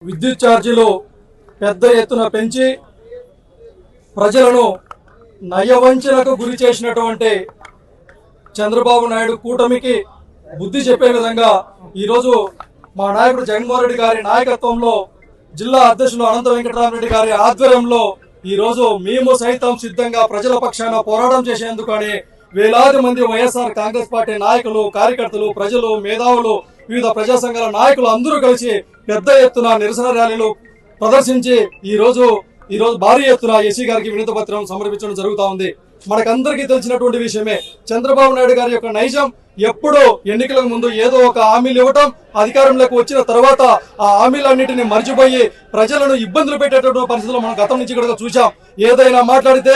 విద్యుత్ ఛార్జీలు పెద్ద ఎత్తున పెంచి ప్రజలను నయవంచనకు గురి చేసినటువంటి చంద్రబాబు నాయుడు కూటమికి బుద్ధి చెప్పే విధంగా ఈరోజు మా నాయకుడు జగన్మోహన్ రెడ్డి గారి నాయకత్వంలో జిల్లా అధ్యక్షులు అనంత వెంకటరామరెడ్డి గారి ఆధ్వర్యంలో ఈరోజు మేము సైతం సిద్ధంగా ప్రజల పక్షాన పోరాటం చేసేందుకు అని వేలాది మంది వైఎస్ఆర్ కాంగ్రెస్ పార్టీ నాయకులు, కార్యకర్తలు, ప్రజలు, మేధావులు, వివిధ ప్రజా సంఘాల నాయకులు అందరూ కలిసి పెద్ద ఎత్తున నిరసన ర్యాలీలు ప్రదర్శించి ఈరోజు భారీ ఎత్తున ఎస్సీ గారికి వినతి పత్రం సమర్పించడం జరుగుతూ ఉంది. మనకందరికీ తెలిసినటువంటి విషయమే. చంద్రబాబు నాయుడు గారి యొక్క నైజం ఎప్పుడూ ఎన్నికలకు ముందు ఏదో ఒక హామీలు ఇవ్వటం, అధికారంలోకి వచ్చిన తర్వాత ఆ హామీలన్నింటినీ మర్చిపోయి ప్రజలను ఇబ్బందులు పెట్టేటటువంటి పరిస్థితులు మనం గతం నుంచి కూడా చూసాం. ఏదైనా మాట్లాడితే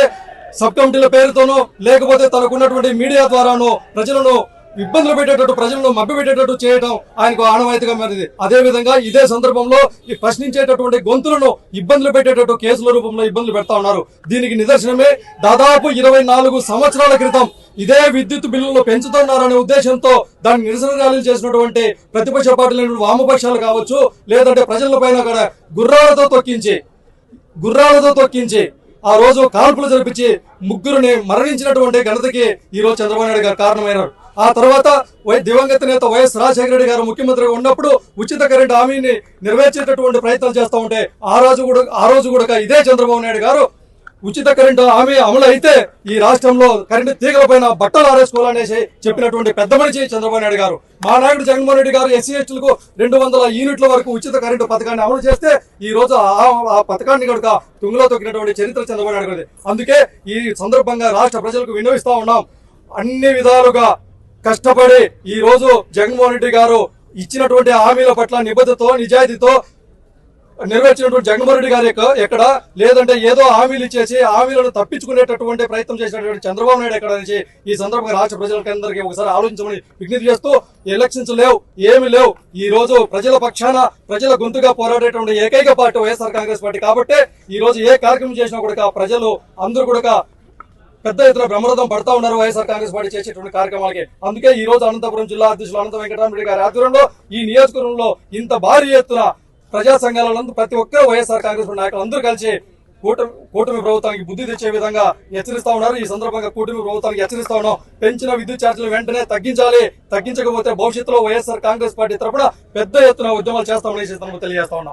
సబ్ కమిటీల పేరుతోనో లేకపోతే తనకున్నటువంటి మీడియా ద్వారానో ప్రజలను ఇబ్బందులు పెట్టేటట్టు, ప్రజలను మభ్యపెట్టేటట్టు చేయడం ఆయనకు ఆనవాయితీగా మారింది. అదేవిధంగా ఇదే సందర్భంలో ఈ ప్రశ్నించేటటువంటి గొంతులను ఇబ్బందులు పెట్టేటట్టు కేసుల రూపంలో ఇబ్బందులు పెడతా ఉన్నారు. దీనికి నిదర్శనమే దాదాపు 24 సంవత్సరాల క్రితం ఇదే విద్యుత్ బిల్లులు పెంచుతున్నారనే ఉద్దేశంతో దాన్ని నిరసన ర్యాలీలు చేసినటువంటి ప్రతిపక్ష పార్టీలు, వామపక్షాలు కావచ్చు, లేదంటే ప్రజల పైన కూడా గుర్రాలతో తొక్కించి ఆ రోజు కాల్పులు జరిపించి ముగ్గురుని మరణించినటువంటి ఘనతకి ఈరోజు చంద్రబాబు నాయుడు గారు కారణమైనారు. ఆ తర్వాత దివంగత నేత వైఎస్ రాజశేఖర రెడ్డి గారు ముఖ్యమంత్రిగా ఉన్నప్పుడు ఉచిత కరెంటు హామీని నెరవేర్చేటటువంటి ప్రయత్నాలు చేస్తూ ఉంటే ఆ రోజు కూడా ఇదే చంద్రబాబు నాయుడు గారు ఉచిత కరెంటు హామీ అమలు అయితే ఈ రాష్ట్రంలో కరెంటు తీగల పైన బట్టలు ఆరేసుకోవాలనేసి చెప్పినటువంటి పెద్ద మనిషి చంద్రబాబు నాయుడు గారు. మా నాయకుడు జగన్మోహన్ రెడ్డి గారు ఎస్సీ ఎస్టీలకు 200 యూనిట్ల వరకు ఉచిత కరెంటు పథకాన్ని అమలు చేస్తే ఈ రోజు ఆ పథకాన్ని కనుక తుంగలో తొక్కినటువంటి చరిత్ర చంద్రబాబు నాయుడు గారి. అందుకే ఈ సందర్భంగా రాష్ట్ర ప్రజలకు విన్నవిస్తా ఉన్నాం. అన్ని విధాలుగా కష్టపడి ఈ రోజు జగన్మోహన్ రెడ్డి గారు ఇచ్చినటువంటి హామీల పట్ల నిబద్ధతతో, నిజాయితీతో నెరవేర్చినటువంటి జగన్మోహన్ రెడ్డి గారు ఎక్కడ, లేదంటే ఏదో హామీలు ఇచ్చేసి హామీలను తప్పించుకునేటటువంటి ప్రయత్నం చేసినటువంటి చంద్రబాబు నాయుడు ఎక్కడ అనేసి ఈ సందర్భంగా రాష్ట్ర ప్రజలకందరికీ ఒకసారి ఆలోచించమని విజ్ఞప్తి చేస్తూ, ఎలక్షన్స్ లేవు, ఏమి లేవు, ఈ రోజు ప్రజల పక్షాన ప్రజల గొంతుగా పోరాడేటువంటి ఏకైక పార్టీ వైఎస్ఆర్ కాంగ్రెస్ పార్టీ. కాబట్టి ఈ రోజు ఏ కార్యక్రమం చేసినా కూడా ప్రజలు అందరూ కూడా పెద్ద ఎత్తున బ్రహ్మరథం పడతా ఉన్నారు వైఎస్ఆర్ కాంగ్రెస్ పార్టీ చేసేటువంటి కార్యక్రమాలకి. అందుకే ఈ రోజు అనంతపురం జిల్లా అధ్యక్షులు అనంత వెంకటరామరెడ్డి గారి ఆధ్వర్యంలో ఈ నియోజకవర్గంలో ఇంత భారీ ఎత్తున ప్రజా సంఘాలందరూ ప్రతి ఒక్కరు వైఎస్ఆర్ కాంగ్రెస్ నాయకులు అందరూ కలిసి కూటమి ప్రభుత్వానికి బుద్ధి తెచ్చే విధంగా హెచ్చరిస్తా ఉన్నారు. ఈ సందర్భంగా కూటమి ప్రభుత్వానికి హెచ్చరిస్తా ఉన్నాం. పెంచిన విద్యుత్ ఛార్జీలు వెంటనే తగ్గించాలి. తగ్గించకపోతే భవిష్యత్తులో వైఎస్ఆర్ కాంగ్రెస్ పార్టీ తరఫున పెద్ద ఎత్తున ఉద్యమాలు చేస్తామని తెలియజేస్తా ఉన్నాం.